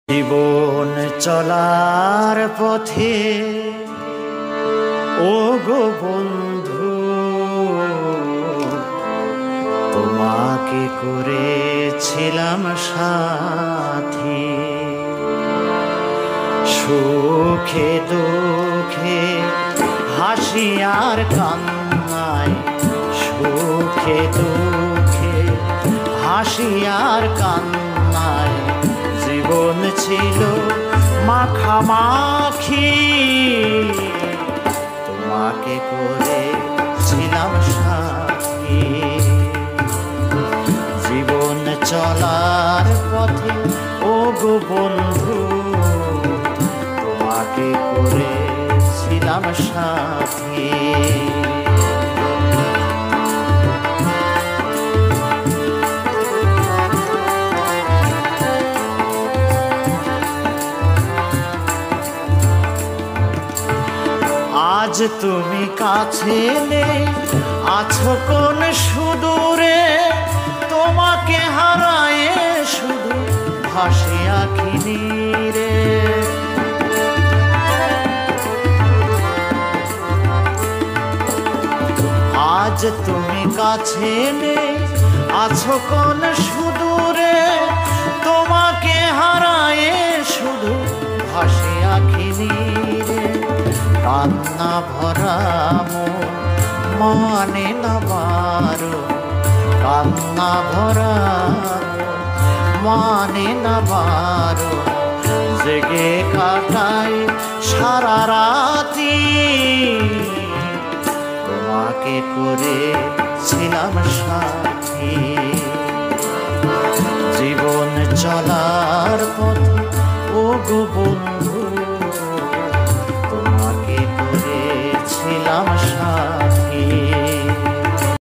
জীবন চলার পথে ও গো বন্ধু, তোমাকে করেছিলাম সাথী। সুখে দুঃখে হাসি আর কান্নায়, সুখে দুঃখে হাসি আর কান্নায় জীবন ছিল মাখামাখি। তোমাকে করেছিলাম সাথী। জীবন চলার পথে ও গো বন্ধু, তোমাকে করেছিলাম সাথী। আজ তুমি কাছে নেই, আছো কোন সুদূরে, তোমাকে হারায়ে শুধু ভাসে আঁখি নীরে। আজ তুমি কাছে নেই, আছো কোন সুদূরে, তোমাকে হারায়ে শুধু ভাসে আঁখি নীরে। কান্না ভরা মন মানে না বারো, কান্না ভরা মানে না বারো, জেগে কাটাই সারা রাতি। তোমাকে করেছিলাম সাথী। জীবন চলার পথে ও গো বন্ধু, তোমাকে করেছিলাম সাথী।